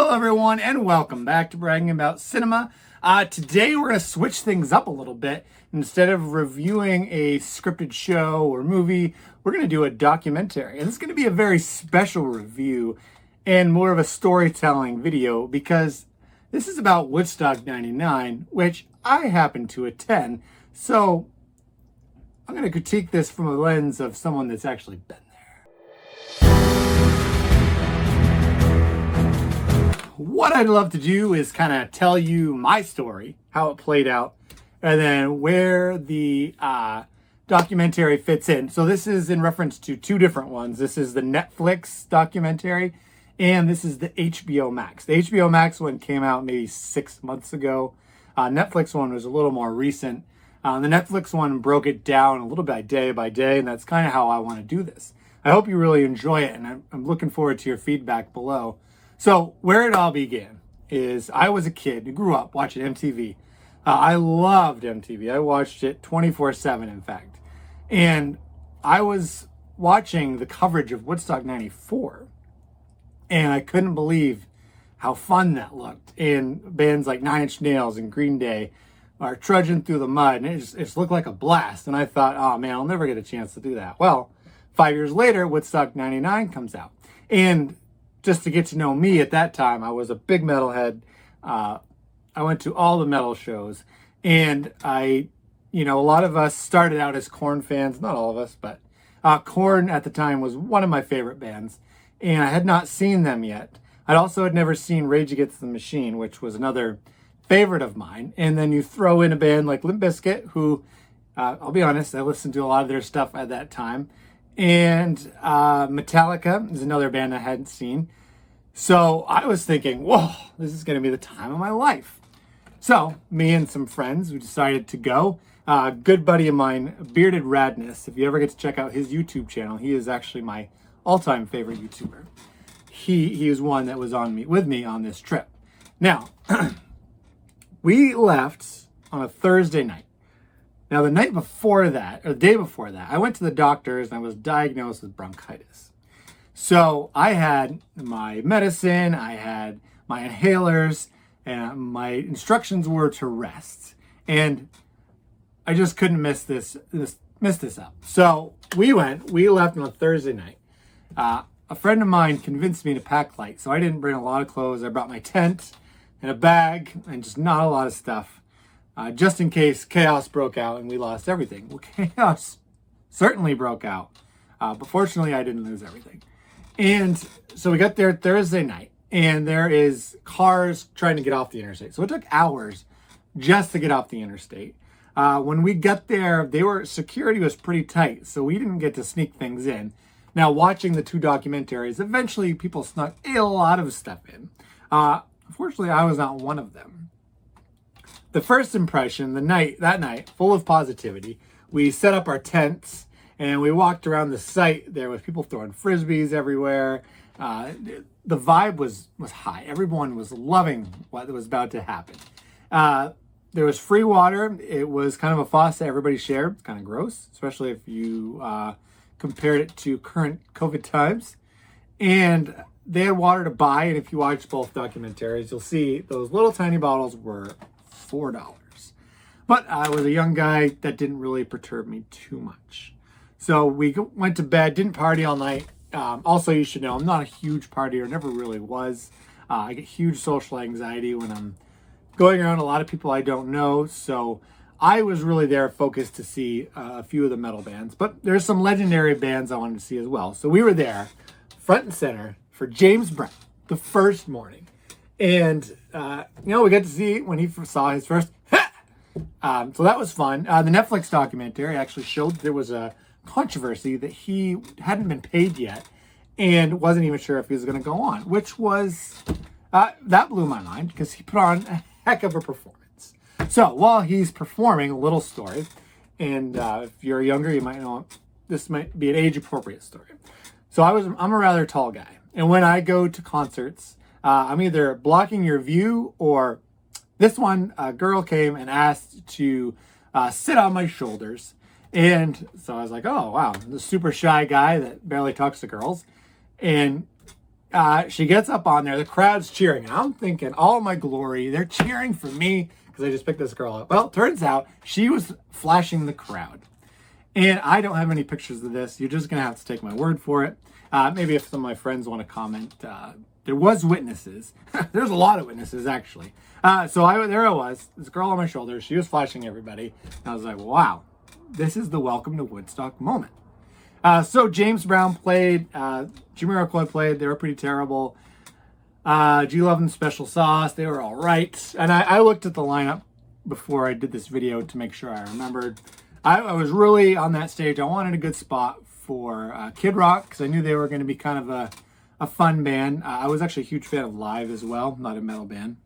Hello everyone and welcome back to Bragging About Cinema. Today we're going to switch things up a little bit. Instead of reviewing a scripted show or movie, we're going to do a documentary. And it's going to be a very special review and more of a storytelling video because this is about Woodstock 99, which I happen to attend. So I'm going to critique this from a lens of someone that's actually been there. What I'd love to do is kind of tell you my story, how it played out, and then where the documentary fits in. So this is in reference to two different ones. This is the Netflix documentary, and this is the HBO Max. The HBO Max one came out maybe 6 months ago. Netflix one was a little more recent. The Netflix one broke it down a little bit by day, and that's kind of how I want to do this. I hope you really enjoy it, and I'm looking forward to your feedback below. So where it all began is I was a kid who grew up watching MTV. I loved MTV. I watched it 24/7, in fact. And I was watching the coverage of Woodstock 94. And I couldn't believe how fun that looked. And bands like Nine Inch Nails and Green Day are trudging through the mud. And it just looked like a blast. And I thought, oh man, I'll never get a chance to do that. Well, 5 years later, Woodstock 99 comes out. And just to get to know me at that time, I was a big metalhead. I went to all the metal shows, and a lot of us started out as Korn fans. Not all of us, but Korn at the time was one of my favorite bands, and I had not seen them yet. I also had never seen Rage Against the Machine, which was another favorite of mine. And then you throw in a band like Limp Bizkit, who, I'll be honest, I listened to a lot of their stuff at that time. And Metallica is another band I hadn't seen. So I was thinking, whoa, this is going to be the time of my life. So me and some friends, we decided to go. A good buddy of mine, Bearded Radness, if you ever get to check out his YouTube channel, he is actually my all-time favorite YouTuber. He was one that was with me on this trip. Now, we left on a Thursday night. Now, the night before that, or the day before that, I went to the doctors and I was diagnosed with bronchitis. So I had my medicine, I had my inhalers, and my instructions were to rest. And I just couldn't miss this up. So we left on a Thursday night. A friend of mine convinced me to pack light, so I didn't bring a lot of clothes. I brought my tent and a bag and just not a lot of stuff. Just in case chaos broke out and we lost everything. Well, chaos certainly broke out. But fortunately, I didn't lose everything. And so we got there Thursday night, and there is cars trying to get off the interstate. So it took hours just to get off the interstate. When we got there, security was pretty tight, so we didn't get to sneak things in. Now, watching the two documentaries, eventually people snuck a lot of stuff in. Unfortunately, I was not one of them. The first impression, that night, full of positivity, we set up our tents and we walked around the site. There was people throwing frisbees everywhere. The vibe was high. Everyone was loving what was about to happen. There was free water. It was kind of a faucet everybody shared. It's kind of gross, especially if you compared it to current COVID times. And they had water to buy. And if you watch both documentaries, you'll see those little tiny bottles were $4. But I was a young guy. That didn't really perturb me too much. So we went to bed, didn't party all night. Also, you should know, I'm not a huge partier, never really was. I get huge social anxiety when I'm going around a lot of people I don't know. So I was really there focused to see a few of the metal bands. But there's some legendary bands I wanted to see as well. So we were there, front and center, for James Brown, the first morning. And, we got to see when he saw his first, so that was fun. The Netflix documentary actually showed there was a controversy that he hadn't been paid yet and wasn't even sure if he was going to go on, which was, that blew my mind because he put on a heck of a performance. So while he's performing, a little story, and if you're younger, you might know this might be an age-appropriate story. So I'm a rather tall guy, and when I go to concerts, I'm either blocking your view or this one, a girl came and asked to sit on my shoulders. And so I was like, oh, wow, the super shy guy that barely talks to girls. And she gets up on there. The crowd's cheering. I'm thinking, all my glory. They're cheering for me because I just picked this girl up. Well, turns out she was flashing the crowd. And I don't have any pictures of this. You're just going to have to take my word for it. Maybe if some of my friends want to comment. There was witnesses. There's a lot of witnesses, actually. There I was, this girl on my shoulder. She was flashing everybody. And I was like, wow, this is the welcome to Woodstock moment. So James Brown played, Jamiroquai played. They were pretty terrible. G Love and Special Sauce, they were all right. And I looked at the lineup before I did this video to make sure I remembered. I was really on that stage. I wanted a good spot for Kid Rock because I knew they were going to be kind of a fun band. I was actually a huge fan of Live as well, not a metal band.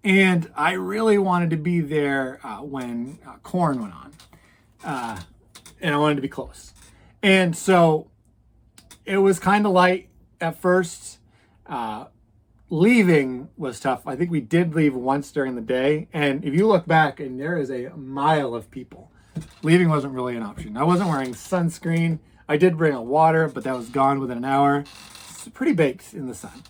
And I really wanted to be there when Korn went on. And I wanted to be close. And so it was kind of light at first. Leaving was tough. I think we did leave once during the day. And if you look back, and there is a mile of people, leaving wasn't really an option. I wasn't wearing sunscreen. I did bring a water, but that was gone within an hour. It's pretty baked in the sun.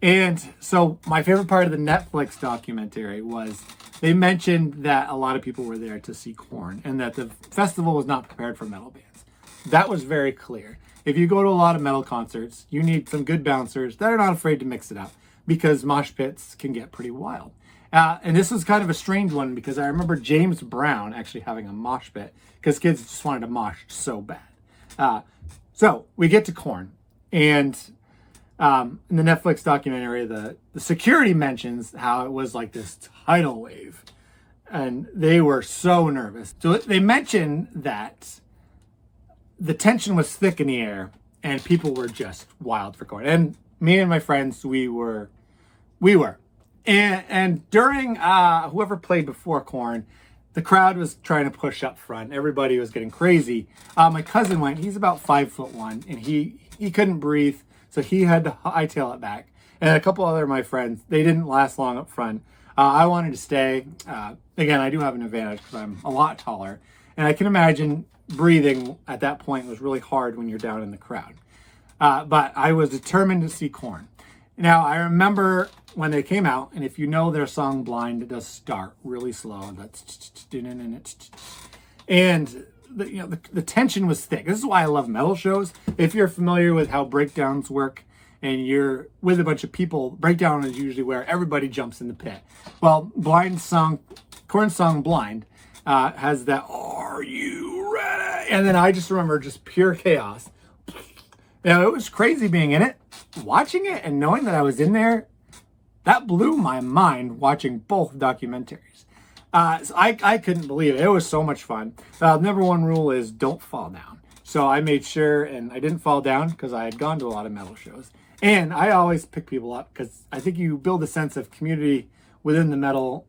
And so my favorite part of the Netflix documentary was they mentioned that a lot of people were there to see Korn and that the festival was not prepared for metal bands. That was very clear. If you go to a lot of metal concerts, you need some good bouncers that are not afraid to mix it up because mosh pits can get pretty wild. And this was kind of a strange one because I remember James Brown actually having a mosh pit because kids just wanted to mosh so bad. So we get to Korn, and in the Netflix documentary, the security mentions how it was like this tidal wave, and they were so nervous. So they mentioned that the tension was thick in the air, and people were just wild for Korn. And me and my friends, we were. And during whoever played before Korn, the crowd was trying to push up front. Everybody was getting crazy. My cousin went. He's about 5'1", and he couldn't breathe, so he had to hightail it back. And a couple other of my friends, they didn't last long up front. I wanted to stay. Again, I do have an advantage because I'm a lot taller, and I can imagine breathing at that point was really hard when you're down in the crowd. But I was determined to see Korn. Now, I remember when they came out, and if you know their song Blind, it does start really slow. And the tension was thick. This is why I love metal shows. If you're familiar with how breakdowns work and you're with a bunch of people, breakdown is usually where everybody jumps in the pit. Well, Korn's song Blind has that, "Are you ready?" And then I just remember just pure chaos. It was crazy being in it, watching it, and knowing that I was in there. That blew my mind watching both documentaries. So I couldn't believe it. It was so much fun. Number one rule is don't fall down. So I made sure, and I didn't fall down because I had gone to a lot of metal shows. And I always pick people up because I think you build a sense of community within the metal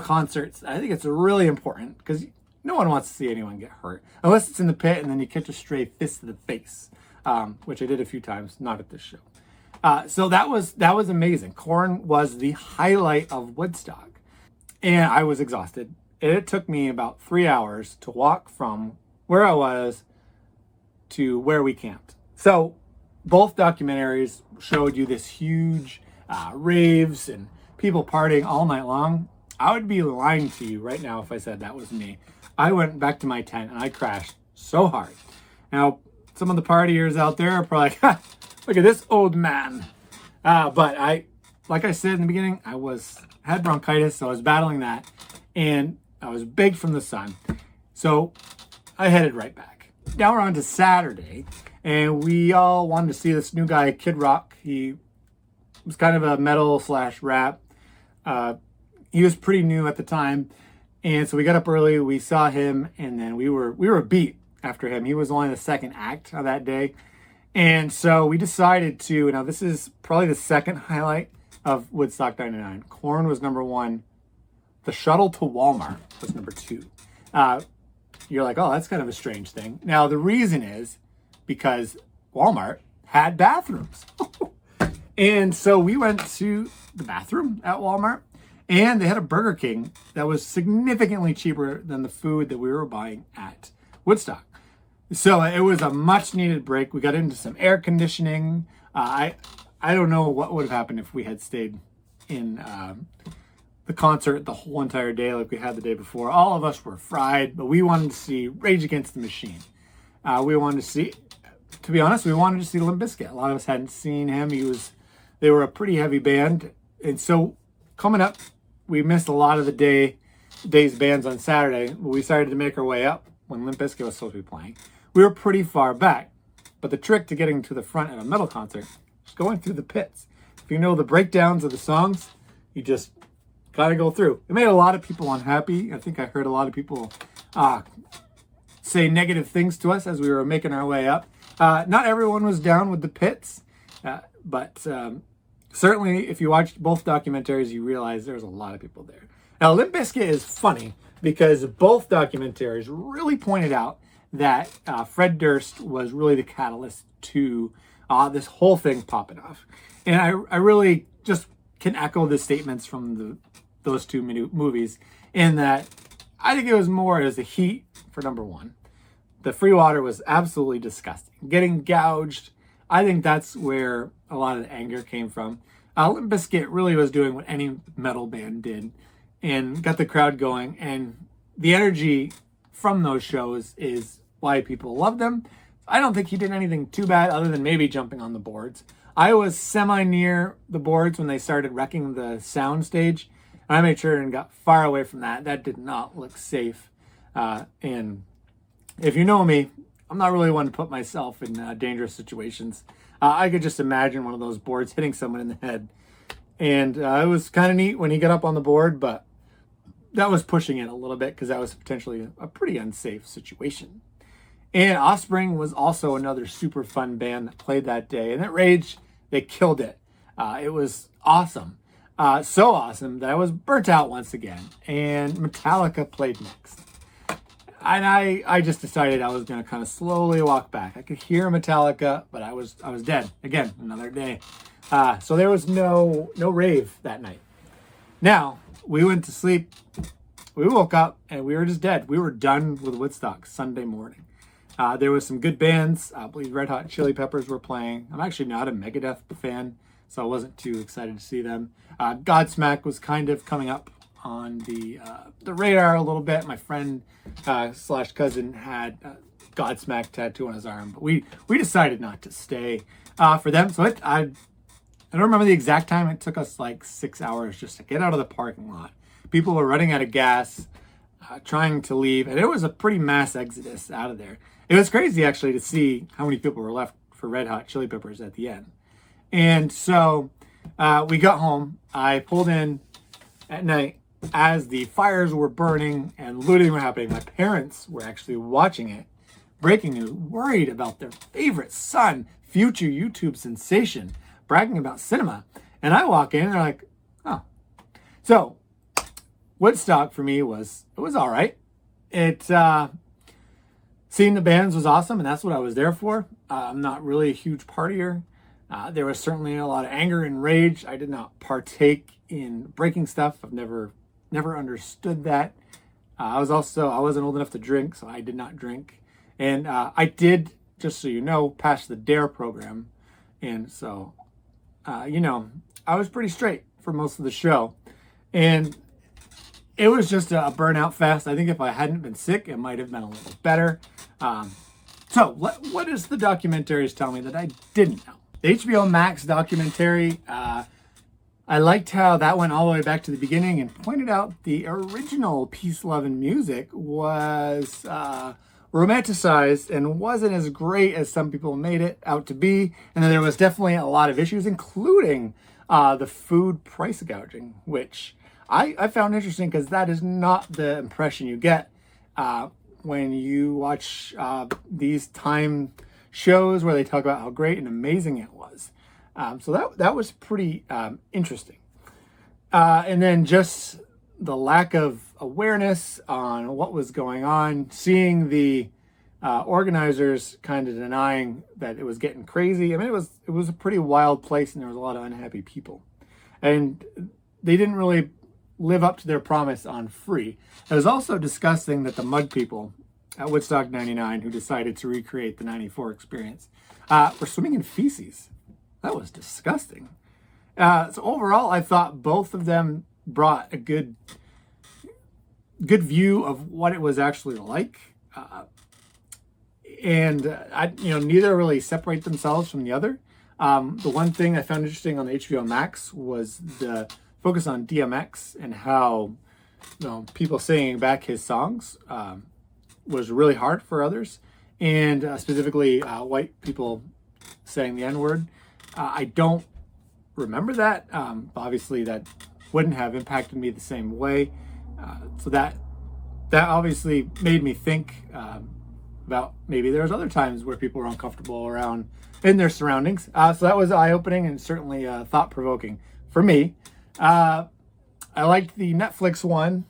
concerts. I think it's really important because no one wants to see anyone get hurt. Unless it's in the pit and then you catch a stray fist to the face, which I did a few times, not at this show. So that was amazing. Korn was the highlight of Woodstock. And I was exhausted. It took me about 3 hours to walk from where I was to where we camped. So both documentaries showed you this huge raves and people partying all night long. I would be lying to you right now if I said that was me. I went back to my tent and I crashed so hard. Now, some of the partiers out there are probably like, ha, look at this old man. But like I said in the beginning, I had bronchitis, so I was battling that, and I was baked from the sun. So I headed right back. Now we're on to Saturday, and we all wanted to see this new guy, Kid Rock. He was kind of a metal / rap. He was pretty new at the time, and so we got up early. We saw him, and then we were beat after him. He was only the second act of that day. And so we decided to, now this is probably the second highlight of Woodstock 99. Korn was number 1. The shuttle to Walmart was number 2. You're like, oh, that's kind of a strange thing. Now, the reason is because Walmart had bathrooms. And so we went to the bathroom at Walmart, and they had a Burger King that was significantly cheaper than the food that we were buying at Woodstock. So it was a much needed break. We got into some air conditioning. I don't know what would have happened if we had stayed in the concert the whole entire day like we had the day before. All of us were fried, but we wanted to see Rage Against the Machine. We wanted to see, to be honest, we wanted to see Limp Bizkit. A lot of us hadn't seen him. They were a pretty heavy band. And so coming up, we missed a lot of the day's bands on Saturday. We decided to make our way up when Limp Bizkit was supposed to be playing. We were pretty far back. But the trick to getting to the front at a metal concert is going through the pits. If you know the breakdowns of the songs, you just got to go through. It made a lot of people unhappy. I think I heard a lot of people say negative things to us as we were making our way up. Not everyone was down with the pits, but certainly if you watched both documentaries, you realize there's a lot of people there. Now, Limp Bizkit is funny because both documentaries really pointed out that Fred Durst was really the catalyst to this whole thing popping off. And I really just can echo the statements from those two movies in that I think it was more as the heat for number one. The free water was absolutely disgusting. Getting gouged, I think that's where a lot of the anger came from. Limp Bizkit really was doing what any metal band did and got the crowd going. And the energy from those shows is why people love them. I don't think he did anything too bad other than maybe jumping on the boards. I was semi-near the boards when they started wrecking the sound stage. I made sure and got far away from that. That did not look safe. And if you know me, I'm not really one to put myself in dangerous situations. I could just imagine one of those boards hitting someone in the head. And it was kind of neat when he got up on the board, but that was pushing it a little bit because that was potentially a pretty unsafe situation. And Offspring was also another super fun band that played that day. And at Rage, they killed it. It was awesome. So awesome that I was burnt out once again. And Metallica played next. And I just decided I was going to kind of slowly walk back. I could hear Metallica, but I was dead. Again, another day. So there was no rave that night. Now, we went to sleep. We woke up and we were just dead. We were done with Woodstock Sunday morning. There was some good bands. I believe Red Hot Chili Peppers were playing. I'm actually not a Megadeth fan, so I wasn't too excited to see them. Godsmack was kind of coming up on the radar a little bit. My friend slash cousin had Godsmack tattoo on his arm, but we decided not to stay for them. So I don't remember the exact time. It took us like 6 hours just to get out of the parking lot. People were running out of gas, trying to leave, and it was a pretty mass exodus out of there. It was crazy actually to see how many people were left for Red Hot Chili Peppers at the end. And so we got home. I pulled in at night as the fires were burning and looting were happening. My parents were actually watching it. Breaking news, worried about their favorite son, future YouTube sensation, bragging about cinema. And I walk in and they're like, oh. So Woodstock for me was all right. Seeing the bands was awesome, and that's what I was there for. I'm not really a huge partier. There was certainly a lot of anger and rage. I did not partake in breaking stuff. I've never understood that. I wasn't old enough to drink, so I did not drink. And I did, just so you know, pass the DARE program. And so, I was pretty straight for most of the show. And it was just a burnout fest. I think if I hadn't been sick, it might have been a little better. So what does the documentaries tell me that I didn't know? The HBO Max documentary, I liked how that went all the way back to the beginning and pointed out the original Peace, Love, and Music was romanticized and wasn't as great as some people made it out to be. And then there was definitely a lot of issues, including the food price gouging, which I found interesting because that is not the impression you get when you watch these time shows where they talk about how great and amazing it was. So that was pretty interesting. And then just the lack of awareness on what was going on, seeing the organizers kind of denying that it was getting crazy. I mean, it was a pretty wild place and there was a lot of unhappy people. And they didn't really live up to their promise on free. It was also disgusting that the mud people at Woodstock 99 who decided to recreate the 94 experience were swimming in feces. that was disgusting. So overall, I thought both of them brought a good view of what it was actually like. Neither really separate themselves from the other. The one thing I found interesting on the HBO Max was the focus on DMX and how people singing back his songs was really hard for others, and specifically white people saying the N-word. I don't remember that. Obviously, that wouldn't have impacted me the same way. So that obviously made me think about maybe there's other times where people are uncomfortable around in their surroundings. So that was eye-opening and certainly thought-provoking for me. I liked the Netflix one,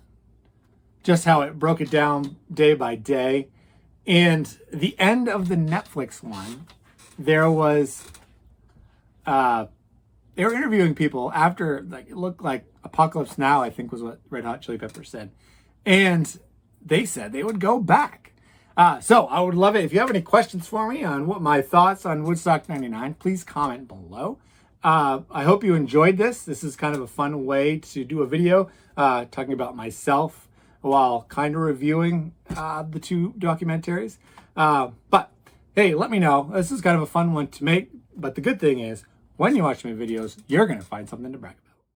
just how it broke it down day by day. And the end of the Netflix one, there was they were interviewing people after, like, it looked like Apocalypse Now, I think was what Red Hot Chili Peppers said. And they said they would go back. So I would love it. If you have any questions for me on what my thoughts on Woodstock 99, please comment below. I hope you enjoyed this. This is kind of a fun way to do a video talking about myself while kind of reviewing the two documentaries. But hey, let me know. This is kind of a fun one to make. But the good thing is, when you watch my videos, you're going to find something to brag about.